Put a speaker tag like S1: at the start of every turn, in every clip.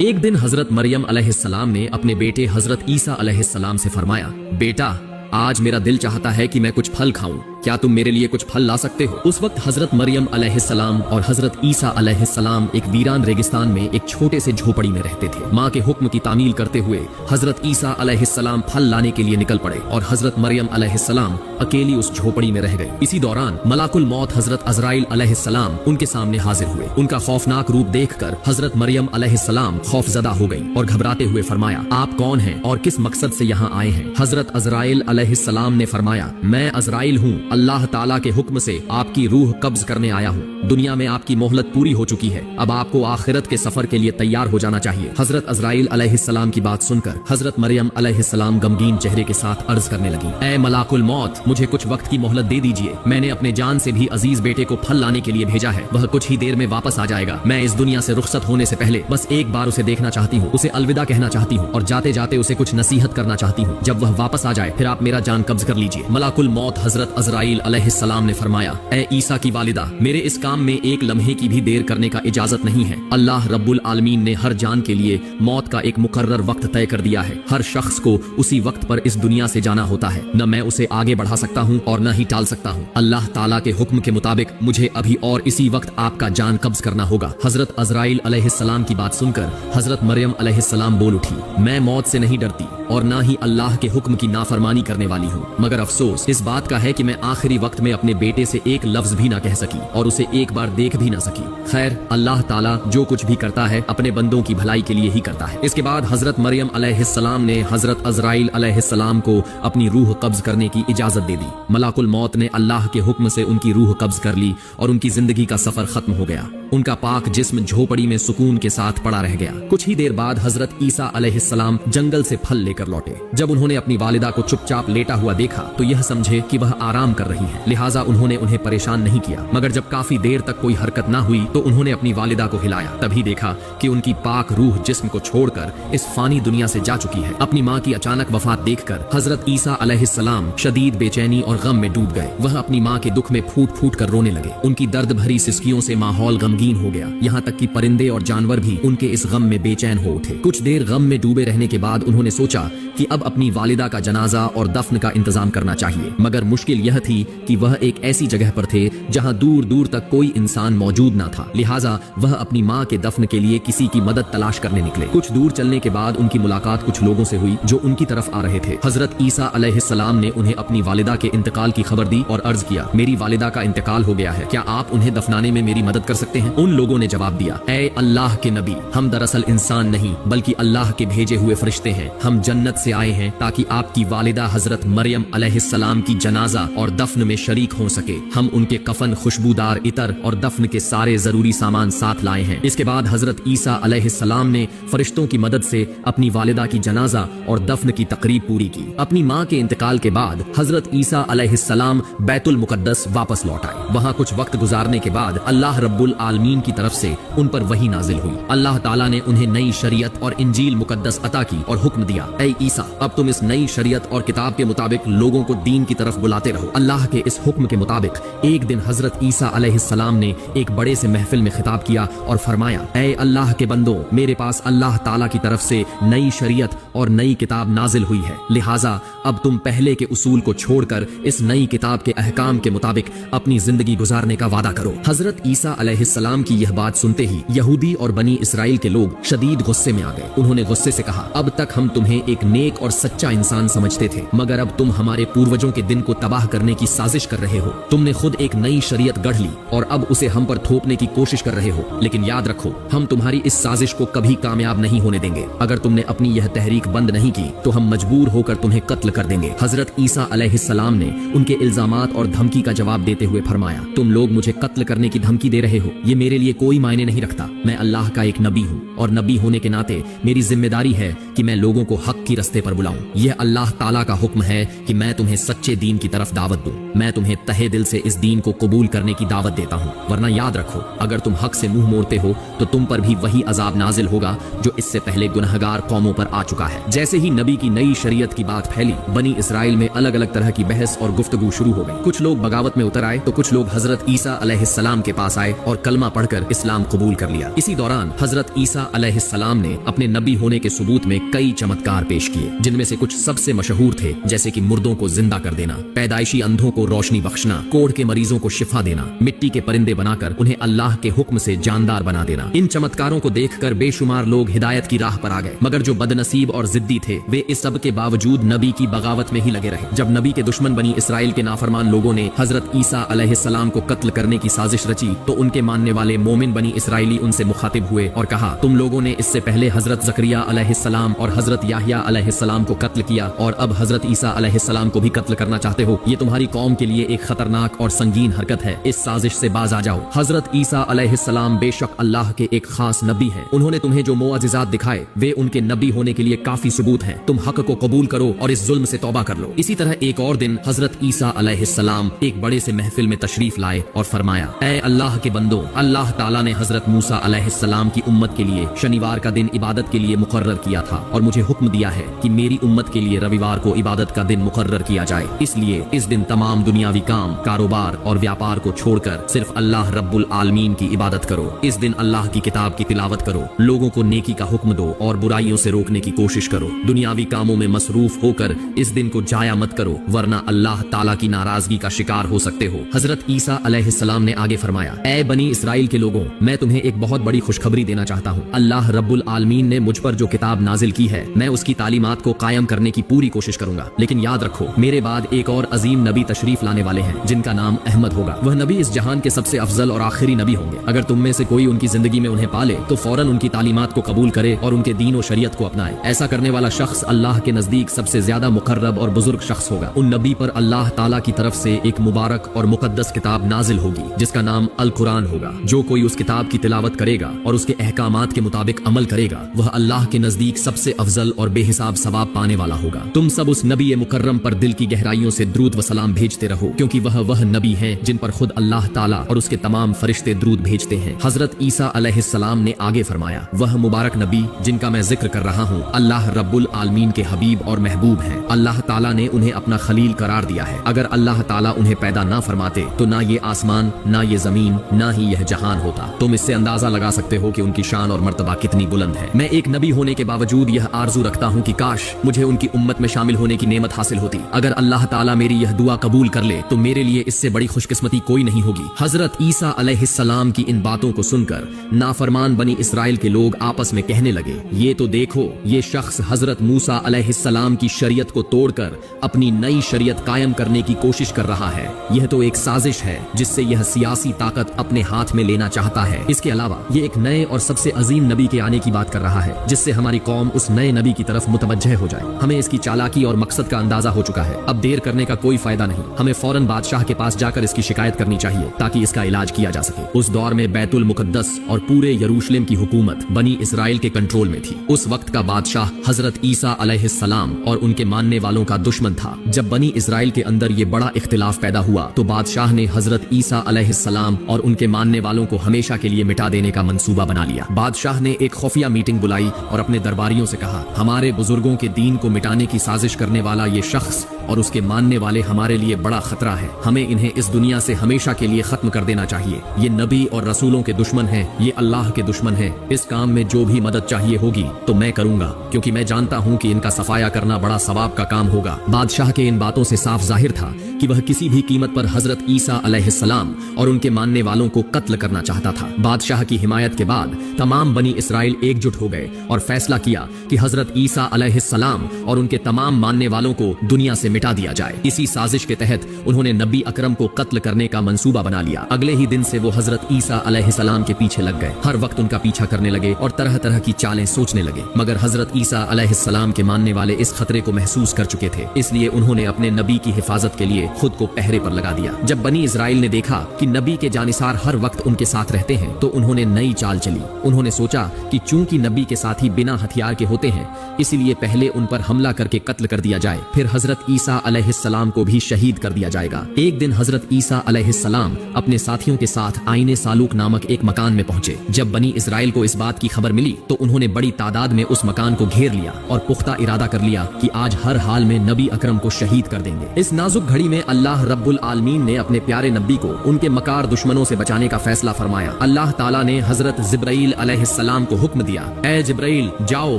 S1: एक दिन हजरत मरियम अलैहिस्सलाम ने अपने बेटे हजरत ईसा अलैहिस्सलाम से फरमाया, बेटा आज मेरा दिल चाहता है कि मैं कुछ फल खाऊं, क्या तुम मेरे लिए कुछ फल ला सकते हो? उस वक्त हजरत मरियम अलैहिस्सलाम और हजरत ईसा अलैहिस्सलाम एक वीरान रेगिस्तान में एक छोटे से झोपड़ी में रहते थे। माँ के हुक्म की तामील करते हुए हजरत ईसा अलैहिस्सलाम फल लाने के लिए निकल पड़े और हजरत मरियम अलैहिस्सलाम अकेली उस झोपड़ी में रह गई। इसी दौरान मलाकुल मौत हजरत अज़राइल अलैहिस्सलाम उनके सामने हाजिर हुए। उनका खौफनाक रूप देखकर हजरत मरियम अलैहिस्सलाम खौफजदा हो गई और घबराते हुए फरमाया, आप कौन हैं और किस मकसद से यहाँ आए हैं? हजरत अज़राइल अलैहिस्सलाम ने फरमाया, मैं अज़राइल हूँ, अल्लाह ताला के हुक्म से आपकी रूह कब्ज करने आया हूँ। दुनिया में आपकी मोहलत पूरी हो चुकी है, अब आपको आखिरत के सफर के लिए तैयार हो जाना चाहिए। हजरत अज़राइल अलैहिस्सलाम की बात सुनकर हजरत मरियम अलैहिस्सलाम गमगीन चेहरे के साथ अर्ज करने लगी, ऐ मलाकुल मौत, मुझे कुछ वक्त की मोहलत दे दीजिए। मैंने अपने जान से भी अजीज बेटे को फल लाने के लिए भेजा है, वह कुछ ही देर में वापस आ जाएगा। मैं इस दुनिया से रुखसत होने से पहले बस एक बार उसे देखना चाहती हूँ, उसे अलविदा कहना चाहती हूँ और जाते जाते उसे कुछ नसीहत करना चाहती हूँ। जब वह वापस आ जाए फिर आप मेरा जान कब्ज कर लीजिए। मलाकुल मौत हजरत अज़राइल अलैहिस्सलाम ने फरमाया, ऐ ईसा की वालिदा, मेरे इस काम में एक लम्हे की भी देर करने का इजाजत नहीं है। अल्लाह रब्बुल आलमीन ने हर जान के लिए मौत का एक मुकर्रर वक्त तय कर दिया है। हर शख्स को उसी वक्त पर इस दुनिया से जाना होता है, न मैं उसे आगे बढ़ा सकता हूँ और न ही टाल सकता हूँ। अल्लाह ताला के हुक्म के मुताबिक मुझे अभी और इसी वक्त आपका जान कब्ज करना होगा। हजरत अज़राइल अलैहिस्सलाम की बात सुनकर हजरत मरियम अलैहिस्सलाम बोल उठी, मैं मौत से नहीं डरती और ना ही अल्लाह के हुक्म की नाफरमानी करने वाली हूँ, मगर अफसोस इस बात का है कि मैं आखिरी वक्त में अपने बेटे से एक लफ्ज भी ना कह सकी और उसे एक बार देख भी ना सकी। खैर, अल्लाह ताला जो कुछ भी करता है अपने बंदों की भलाई के लिए ही करता है। इसके बाद हजरत मरियम अलैहिस्सलाम ने हजरत अज़राइल अलैहिस्सलाम को अपनी रूह कब्ज करने की इजाजत दे दी। मलाकुल मौत ने अल्लाह के हुक्म से उनकी रूह कब्ज कर ली और उनकी जिंदगी का सफर खत्म हो गया। उनका पाक जिस्म झोपड़ी में सुकून के साथ पड़ा रह गया। कुछ ही देर बाद हजरत ईसा अलैहिस्सलाम जंगल से फल लेकर लौटे। जब उन्होंने अपनी वालिदा को चुपचाप लेटा हुआ देखा तो यह समझे कि वह आराम कर रही है, लिहाजा उन्होंने उन्हें परेशान नहीं किया। मगर जब काफी देर तक कोई हरकत ना हुई तो उन्होंने अपनी वालिदा को हिलाया। तभी देखा कि उनकी पाक रूह जिस्म को छोड़कर इस फानी दुनिया से जा चुकी है। अपनी माँ की अचानक वफात देखकर हजरत ईसा अलैहिस्सलाम शदीद बेचैनी और गम में डूब गए। वह अपनी माँ के दुख में फूट फूट कर रोने लगे। उनकी दर्द भरी सिसकियों से माहौल गमगीन हो गया, यहाँ तक कि परिंदे और जानवर भी उनके इस गम में बेचैन हो उठे। कुछ देर गम में डूबे रहने के बाद उन्होंने सोचा कि अब अपनी वालिदा का जनाजा और दफन का इंतजाम करना चाहिए, मगर मुश्किल यह थी कि वह एक ऐसी जगह पर थे जहां दूर दूर तक कोई इंसान मौजूद ना था। लिहाजा वह अपनी माँ के दफन के लिए किसी की मदद तलाश करने निकले। कुछ दूर चलने के बाद उनकी मुलाकात कुछ लोगों से हुई जो उनकी तरफ आ रहे थे। हजरत ईसा अलैहिस्सलाम ने उन्हें अपनी वालिदा के इंतकाल की खबर दी और अर्ज किया, मेरी वालिदा का इंतकाल हो गया है, क्या आप उन्हें दफनाने में मेरी मदद कर सकते हैं? उन लोगों ने जवाब दिया, ऐ अल्लाह के नबी, हम दरअसल इंसान नहीं बल्कि अल्लाह के भेजे हुए फरिश्ते हैं। हम जन्नत से आए हैं ताकि आपकी वालिदा हजरत मरियम अलैहिस्सलाम की जनाजा और दफन में शरीक हो सके। हम उनके कफन, खुशबूदार इतर और दफन के सारे जरूरी सामान साथ लाए हैं। इसके बाद हजरत ईसा अलैहिस्सलाम ने फरिश्तों की मदद से अपनी वालिदा की जनाजा और दफन की तकरीब पूरी की। अपनी माँ के इंतकाल के बाद हजरत ईसा अलैहिस्सलाम बैतुल मुकद्दस वापस लौट आए। वहाँ कुछ वक्त गुजारने के बाद अल्लाह रब्बुल आलमीन की तरफ से उन पर वही नाजिल हुई। अल्लाह ताला ने उन्हें नई शरीयत और इंजील मुकद्दस अता की और हुक्म दिया, ऐ ईसा, अब तुम इस नई शरीयत और किताब के मुताबिक लोगों को दीन की तरफ बुलाते रहो। अल्लाह के इस हुक्म के मुताबिक एक दिन हजरत ईसा अलैहिस्सलाम ने एक बड़े से महफिल में खिताब किया और फरमाया, ऐ अल्लाह के बंदो, मेरे पास अल्लाह ताला की तरफ से नई शरीयत और नई किताब नाजिल हुई है, लिहाजा अब तुम पहले के उसूल को छोड़कर इस नई किताब के अहकाम के मुताबिक अपनी जिंदगी गुजारने का वादा करो। हजरत ईसा अलैहिस्सलाम की यह बात सुनते ही यहूदी और बनी इसराइल के लोग शदीद गुस्से में आ गए। उन्होंने गुस्से से कहा, अब तक हम तुम्हें एक नेक और सच्चा इंसान समझते थे, मगर अब तुम हमारे पूर्वजों के दिन को तबाह करने की साजिश कर रहे हो। तुमने खुद एक नई शरीयत गढ़ ली और अब उसे हम पर थोपने की कोशिश कर रहे हो, लेकिन याद रखो, हम तुम्हारी इस साजिश को कभी कामयाब नहीं होने देंगे। अगर तुमने अपनी यह तहरीक बंद नहीं की तो हम मजबूर होकर तुम्हें कत्ल कर देंगे। हजरत ईसा अलैहिस्सलाम ने उनके इल्जामात और धमकी का जवाब देते हुए फरमाया, तुम लोग मुझे कत्ल करने की धमकी दे रहे हो, ये मेरे लिए कोई मायने नहीं रखता। मैं अल्लाह का एक नबी हूँ और नबी होने के नाते मेरी जिम्मेदारी है कि मैं लोगों को हक की रस्ते रस्ते पर बुलाऊं। यह अल्लाह ताला का हुक्म है कि मैं तुम्हें सच्चे दीन की तरफ दावत दूं। मैं तुम्हें तहे दिल से इस दीन को कबूल करने की दावत देता हूं, वरना याद रखो अगर तुम हक से मुंह मोड़ते हो तो तुम पर भी वही अजाब नाजिल होगा जो इससे पहले गुनहगार कौमों पर आ चुका है। जैसे ही नबी की नई शरीयत की बात फैली, बनी इसराइल में अलग अलग तरह की बहस और गुफ्तगू शुरू हो गई। कुछ लोग बगावत में उतर आए तो कुछ लोग हजरत ईसा अलैहिस्सलाम के पास आए और कलमा पढ़कर इस्लाम कबूल कर लिया। इसी दौरान हजरत ईसा अलैहिस्सलाम ने अपने नबी होने के सबूत में कई चमत्कार पेश किए, जिनमें से कुछ सबसे मशहूर थे, जैसे कि मुर्दों को जिंदा कर देना, पैदाइशी अंधों को रोशनी बख्शना, कोढ़ के मरीजों को शिफा देना, मिट्टी के परिंदे बनाकर उन्हें अल्लाह के हुक्म से जानदार बना देना। इन चमत्कारों को देखकर बेशुमार लोग हिदायत की राह पर आ गए, मगर जो बदनसीब और जिद्दी थे वे इस सब के बावजूद नबी की बगावत में ही लगे रहे। जब नबी के दुश्मन बनी इसराइल के नाफरमान लोगों ने हजरत ईसा अलैहिस्सलाम को कत्ल करने की साजिश रची तो उनके मानने वाले मोमिन बनी इसराइली उनसे मुखातिब हुए और कहा, तुम लोगों ने इससे पहले हजरत जकरिया अलैहिस्सलाम और हजरत याहिया अलैहिस्सलाम को कत्ल किया और अब हजरत ईसा अलैहिस्सलाम को भी कत्ल करना चाहते हो। ये तुम्हारी कौम के लिए एक खतरनाक और संगीन हरकत है। इस साजिश से बाज आ जाओ। हजरत ईसा अलैहिस्सलाम बेशक अल्लाह के एक खास नबी हैं। उन्होंने तुम्हें जो मोअजिज़ात दिखाए वे उनके नबी होने के लिए काफी सबूत हैं। तुम हक को कबूल करो और इस जुल्म से तौबा कर लो। इसी तरह एक और दिन हजरत ईसा अलैहिस्सलाम एक बड़े से महफिल में तशरीफ लाए और फरमाया, ऐ अल्लाह के बंदो, अल्लाह ताला ने हजरत मूसा अलैहिस्सलाम की उम्मत के लिए शनिवार का दिन इबादत के लिए मुकर्रर किया था और मुझे हुक्म दिया है कि मेरी उम्मत के लिए रविवार को इबादत का दिन मुकर्रर किया जाए। इसलिए इस दिन तमाम दुनियावी काम, कारोबार और व्यापार को छोड़कर सिर्फ अल्लाह रब्बुल आलमीन की इबादत करो। इस दिन अल्लाह की किताब की तिलावत करो, लोगों को नेकी का हुक्म दो और बुराइयों से रोकने की कोशिश करो। दुनियावी कामों में मसरूफ होकर इस दिन को जाया मत करो, वरना अल्लाह ताला की नाराजगी का शिकार हो सकते हो। हजरत ईसा अलैहिस्सलाम ने आगे फरमाया, ऐ बनी इसराइल के लोगों, मैं तुम्हें एक बहुत बड़ी खुशखबरी देना चाहता हूँ। अल्लाह रब्बुल आलमीन ने मुझ पर जो किताब नाजिल की है, मैं उसकी तालीमात को कायम करने की पूरी कोशिश करूंगा। लेकिन याद रखो, मेरे बाद एक और अजीम नबी तशरीफ लाने वाले हैं जिनका नाम अहमद होगा। वह नबी इस जहान के सबसे अफजल और आखिरी नबी होंगे। अगर तुम में से कोई उनकी जिंदगी में उन्हें पाले तो फौरन उनकी तालीमात को कबूल करे और उनके दीन और शरीयत को अपनाए। ऐसा करने वाला शख्स अल्लाह के नजदीक सबसे ज्यादा मुकर्रब और बुजुर्ग शख्स होगा। उन नबी पर अल्लाह ताला की तरफ से एक मुबारक और मुकद्दस किताब नाजिल होगी जिसका नाम अल कुरान होगा। जो कोई उस किताब की तिलावत करेगा और उसके अहकामात के मुताबिक अमल करेगा, वह अल्लाह के नजदीक सबसे अफजल और बेहिसाब सवाब पाने वाला होगा। तुम सब उस नबी मुकर्रम पर दिल की गहराइयों से द्रूद व सलाम भेजते रहो, क्योंकि वह नबी है जिन पर खुद अल्लाह ताला और उसके तमाम फरिश्ते द्रूद भेजते हैं। हजरत ईसा अलैहिस्सलाम ने आगे फरमाया, वह मुबारक नबी जिनका मैं जिक्र कर रहा हूँ अल्लाह रब्बुल आलमीन के हबीब और महबूब हैं। अल्लाह ताला ने उन्हें अपना खलील करार दिया है। अगर अल्लाह ताला उन्हें पैदा ना फरमाते तो ना ये आसमान, ना ये जमीन, ना ही यह जहान होता। तुम इससे अंदाजा लगा सकते हो कि उनकी शान और मर्तबा कितनी बुलंद है। मैं एक नबी होने के बावजूद यह आरजू रखता हूँ कि काश मुझे उनकी उम्मत में शामिल होने की नेमत हासिल होती। अगर अल्लाह ताला मेरी यह दुआ कबूल कर ले तो मेरे लिए इससे बड़ी खुशकिस्मती कोई नहीं होगी। हजरत ईसा अलैहिस्सलाम की इन बातों को सुनकर नाफरमान बनी इसराइल के लोग आपस में कहने लगे, ये तो देखो, ये शख्स हजरत मूसा अलैहिस्सलाम की शरीयत को तोड़कर अपनी नई शरीयत कायम करने की कोशिश कर रहा है। यह तो एक साजिश है जिससे यह सियासी ताकत अपने हाथ में लेना चाहता है। इसके अलावा ये एक नए और सबसे अजीम नबी के आने की बात कर रहा है जिससे हमारी कौम उस नए नबी की तरफ मुतवज्जह हो जाए। हमें इसकी चालाकी और मकसद का अंदाजा हो चुका है। अब देर करने का कोई फायदा नहीं। हमें फौरन बादशाह के पास जाकर इसकी शिकायत करनी चाहिए ताकि इसका इलाज किया जा सके। उस दौर में बैतुल मुकद्दस और पूरे यरूशलेम की हुकूमत बनी इसराइल के कंट्रोल में थी। उस वक्त का बादशाह हजरत ईसा अलैहिस्सलाम और उनके मानने वालों का दुश्मन था। जब बनी इसराइल के अंदर ये बड़ा इख्तिलाफ पैदा हुआ तो बादशाह ने हजरत ईसा अलैहिस्सलाम और उनके मानने वालों को हमेशा के लिए मिटा देने का मंसूबा बना लिया। बादशाह ने एक खुफिया मीटिंग बुलाई और अपने दरबारियों से कहा, हमारे बुजुर्गों के दीन को मिटाने की साजिश करने वाला ये शख्स और उसके मानने वाले हमारे लिए बड़ा खतरा है। हमें इन्हें इस दुनिया से हमेशा के लिए खत्म कर देना चाहिए। ये नबी और रसूलों के दुश्मन हैं, ये अल्लाह के दुश्मन हैं। इस काम में जो भी मदद चाहिए होगी तो मैं करूंगा, क्योंकि मैं जानता हूं कि इनका सफाया करना बड़ा सवाब का काम होगा। बादशाह के इन बातों से साफ जाहिर था कि वह किसी भी कीमत पर हजरत ईसा अलैहिस्सलाम और उनके मानने वालों को कत्ल करना चाहता था। बादशाह की हिमायत के बाद तमाम बनी इसराइल एकजुट हो गए और फैसला किया कि हजरत ईसा अलैहिस्सलाम और उनके तमाम मानने वालों को दुनिया से मिटा दिया जाए। इसी साजिश के तहत उन्होंने नबी अकरम को कत्ल करने का मंसूबा बना लिया। अगले ही दिन से वो हजरत ईसा अलैहिस्सलाम के पीछे लग गए, हर वक्त उनका पीछा करने लगे और तरह तरह की चालें सोचने लगे। मगर हजरत ईसा अलैहिस्सलाम के मानने वाले इस खतरे को महसूस कर चुके थे, इसलिए उन्होंने अपने नबी की हिफाजत के लिए खुद को पहरे पर लगा दिया। जब बनी इजराइल ने देखा कि नबी के जानिसार हर वक्त उनके साथ रहते हैं, तो उन्होंने नई चाल चली। उन्होंने सोचा कि चूंकि नबी के साथी बिना हथियार के होते हैं, इसलिए पहले उन पर हमला करके कत्ल कर दिया जाए, फिर हजरत ईसा अलैहिस्सलाम को भी शहीद कर दिया जाएगा। एक दिन हजरत ईसा अलैहिस्सलाम अपने साथियों के साथ आईने सालूक नामक एक मकान में पहुंचे। जब बनी इजराइल को इस बात की खबर मिली तो उन्होंने बड़ी तादाद में उस मकान को घेर लिया और पुख्ता इरादा कर लिया कि आज हर हाल में नबी अकरम को शहीद कर देंगे। इस नाजुक घड़ी में अल्लाह रब्बुल आलमीन ने अपने प्यारे नबी को उनके मकार दुश्मनों से बचाने का फैसला फरमाया। अल्लाह ताला ने हजरत जिब्राइल अलैहिस्सलाम को हुक्म दिया, ए जिब्राइल जाओ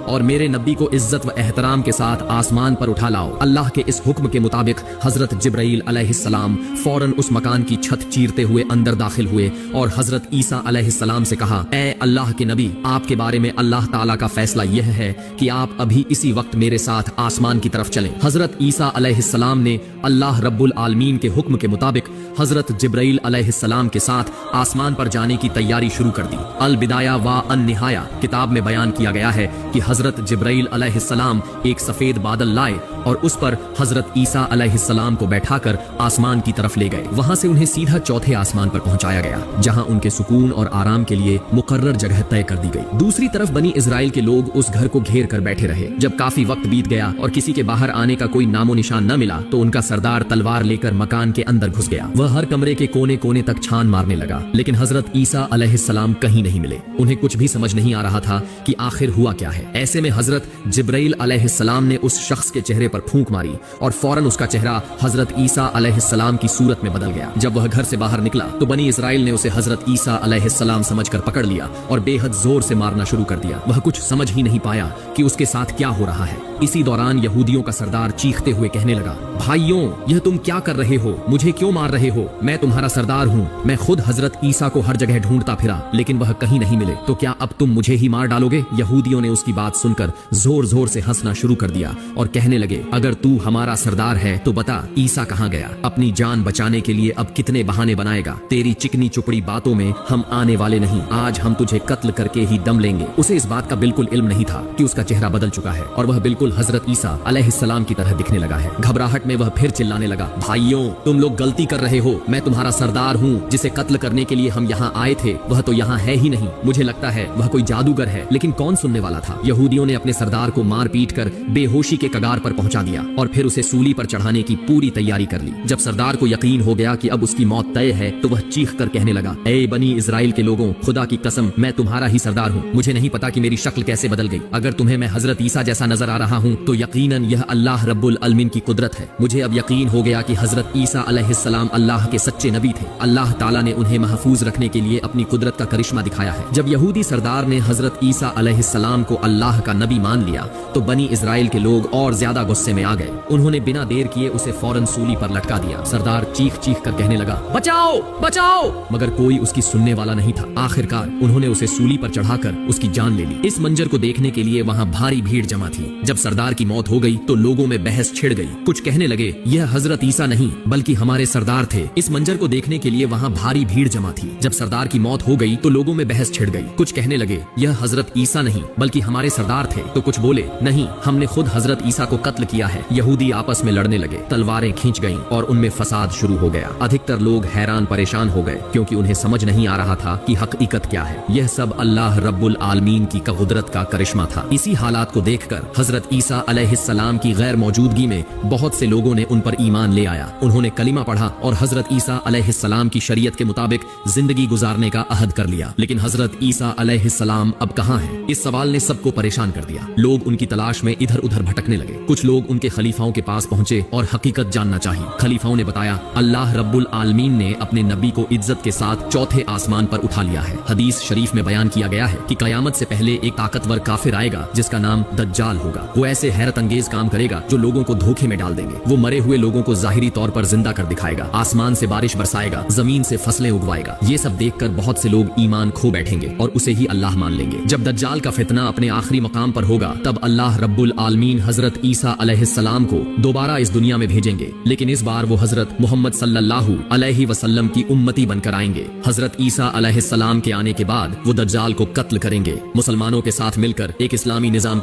S1: और मेरे नबी को इज्जत व एहतराम के साथ आसमान पर उठा लाओ। अल्लाह के इस हुक्म के मुताबिक हजरत जिब्राइल अलैहिस्सलाम फौरन उस मकान की छत चीरते हुए अंदर दाखिल हुए और हजरत ईसा अलैहिस्सलाम से कहा, ए अल्लाह के नबी, आपके बारे में अल्लाह ताला का फैसला यह है कि आप अभी इसी वक्त मेरे साथ आसमान की तरफ चलें। हजरत ईसा अलैहिस्सलाम ने अल्लाह रब्बुल आलमीन के हुक्म के मुताबिक हजरत जिब्राइल अलैहिस्सलाम के साथ आसमान पर जाने की तैयारी शुरू कर दी। अल बिदाया व अन निहाया किताब में बयान किया गया है कि हजरत जिब्राइल अलैहिस्सलाम एक सफेद बादल लाए और उस पर हजरत ईसा अलैहिस्सलाम को बैठाकर आसमान की तरफ ले गए। वहां से उन्हें सीधा चौथे आसमान पर पहुंचाया गया, जहां उनके सुकून और आराम के लिए मुकर्रर जगह तय कर दी गई। दूसरी तरफ बनी इजराइल के लोग उस घर को घेर कर बैठे रहे। जब काफी वक्त बीत गया और किसी के बाहर आने का कोई नामो निशान न मिला, तो उनका सरदार तलवार लेकर मकान के अंदर घुस गया। वह हर कमरे के कोने कोने तक छान मारने लगा, लेकिन हजरत ईसा अलैहिस्सलाम कहीं नहीं मिले। उन्हें कुछ भी समझ नहीं आ रहा था कि आखिर हुआ क्या है। ऐसे में हजरत जिब्राइल अलैहिस्सलाम ने उस शख्स के चेहरे पर फूंक मारी और फौरन उसका चेहरा हजरत ईसा अलैहिस्सलाम की सूरत में बदल गया। जब वह घर से बाहर निकला तो बनी इजराइल ने उसे हजरत ईसा अलैहिस्सलाम समझकर पकड़ लिया और बेहद जोर से मारना शुरू कर दिया। वह कुछ समझ ही नहीं पाया कि उसके साथ क्या हो रहा है। इसी दौरान यहूदियों का सरदार चीखते हुए कहने लगा, भाइयों, यह तुम क्या कर रहे हो? मुझे क्यों मार रहे हो? मैं तुम्हारा सरदार हूँ। मैं खुद हजरत ईसा को हर जगह ढूंढता फिरा, लेकिन वह कहीं नहीं मिले। तो क्या अब तुम मुझे ही मार डालोगे? यहूदियों ने उसकी बात सुनकर जोर जोर से हंसना शुरू कर दिया और कहने लगे, अगर तू हमारा सरदार है तो बता ईसा कहाँ गया? अपनी जान बचाने के लिए अब कितने बहाने बनाएगा? तेरी चिकनी चुपड़ी बातों में हम आने वाले नहीं। आज हम तुझे कत्ल करके ही दम लेंगे। उसे इस बात का बिल्कुल इल्म नहीं था कि उसका चेहरा बदल चुका है और वह बिल्कुल हजरत ईसा अलैहिस्सलाम की तरह दिखने लगा है। घबराहट में वह फिर चिल्लाने लगा, भाइयों, तुम लोग गलती कर रहे हो। मैं तुम्हारा सरदार हूँ जिसे कत्ल करने के लिए हम यहाँ आए थे। वह तो यहाँ है ही नहीं। मुझे लगता है वह कोई जादूगर है, लेकिन कौन सुनने वाला था? यहूदियों ने अपने सरदार को मार पीट कर बेहोशी के कगार पर पहुंचा दिया और फिर उसे सूली पर चढ़ाने की पूरी तैयारी कर ली। जब सरदार को यकीन हो गया कि अब उसकी मौत तय है, तो वह चीख कर कहने लगा, ए बनी इजराइल के लोगों, खुदा की कसम, मैं तुम्हारा ही सरदार हूँ। मुझे नहीं पता कि मेरी शक्ल कैसे बदल गई। अगर तुम्हें मैं हजरत ईसा जैसा नजर आ रहा हूँ तो यकीनन यह अल्लाह रब्बुल आलमीन की कुदरत है। मुझे अब यकीन हो गया कि हजरत ईसा अलैहिस्सलाम अल्लाह के सच्चे नबी थे। अल्लाह ताला ने उन्हें महफूज रखने के लिए अपनी कुदरत का करिश्मा दिखाया है। जब यहूदी सरदार ने हजरत ईसा अलैहिस्सलाम को अल्लाह का नबी मान लिया तो बनी इजराइल के लोग और ज्यादा गुस्से में आ गए। उन्होंने बिना देर किए उसे फौरन सूली पर लटका दिया। सरदार चीख चीख कर कहने लगा, बचाओ बचाओ, मगर कोई उसकी सुनने वाला नहीं था। आखिरकार उन्होंने उसे सूली पर चढ़ाकर उसकी जान ले ली। इस मंजर को देखने के लिए वहाँ भारी भीड़ जमा थी। जब सरदार की मौत हो गई तो लोगों में बहस छिड़ गई। कुछ कहने लगे, यह हजरत ईसा नहीं बल्कि हमारे सरदार थे। इस मंजर को देखने के लिए वहाँ भारी भीड़ जमा थी। जब सरदार की मौत हो गई तो लोगों में बहस छिड़ गई। कुछ कहने लगे, यह हजरत ईसा नहीं बल्कि हमारे सरदार थे। तो कुछ बोले, नहीं, हमने खुद हजरत ईसा को कत्ल किया है। यहूदी आपस में लड़ने लगे, तलवारें खींच गईं और उनमें फसाद शुरू हो गया। अधिकतर लोग हैरान परेशान हो गए क्योंकि उन्हें समझ नहीं आ रहा था कि हकीकत क्या है। यह सब अल्लाह रब्बुल आलमीन की कुदरत का करिश्मा था। इसी हालात को देखकर हजरत ईसा अलैहिस्सलाम की गैर मौजूदगी में बहुत से लोगों ने उन पर ईमान ले आया। उन्होंने कलिमा पढ़ा और हजरत ईसा अलैहिस्सलाम की शरीयत के मुताबिक जिंदगी गुजारने का अहद कर लिया। लेकिन हजरत ईसा अलैहिस्सलाम अब कहाँ हैं? इस सवाल ने सबको परेशान कर दिया। लोग उनकी तलाश में इधर उधर भटकने लगे। कुछ लोग उनके खलीफाओं के पास पहुंचे और हकीकत जानना चाहिए। खलीफाओं ने बताया, अल्लाह रब्बुल आलमीन ने अपने नबी को इज्जत के साथ चौथे आसमान पर उठा लिया है। हदीस शरीफ में बयान किया गया है कि कयामत से पहले एक ताकतवर काफिर आएगा जिसका नाम दज्जाल होगा। वो वो ऐसे हैरत अंगेज काम करेगा जो लोगों को धोखे में डाल देंगे। वो मरे हुए लोगों को ज़ाहिरी तौर पर जिंदा कर दिखाएगा, आसमान से बारिश बरसाएगा, जमीन से फसलें उगवाएगा। ये सब देखकर बहुत से लोग ईमान खो बैठेंगे और उसे ही अल्लाह मान लेंगे। जब दज्जाल का फितना अपने आखिरी मकाम पर होगा तब अल्लाह रब्बुल आलमीन हजरत ईसा अलैहिस्सलाम को दोबारा इस दुनिया में भेजेंगे, लेकिन इस बार वो हजरत मोहम्मद सल्लल्लाहु अलैहि वसल्लम की उम्मती बनकर आएंगे। हजरत ईसा अलैहिस्सलाम के आने के बाद वो दज्जाल को कत्ल करेंगे, मुसलमानों के साथ मिलकर एक इस्लामी निजाम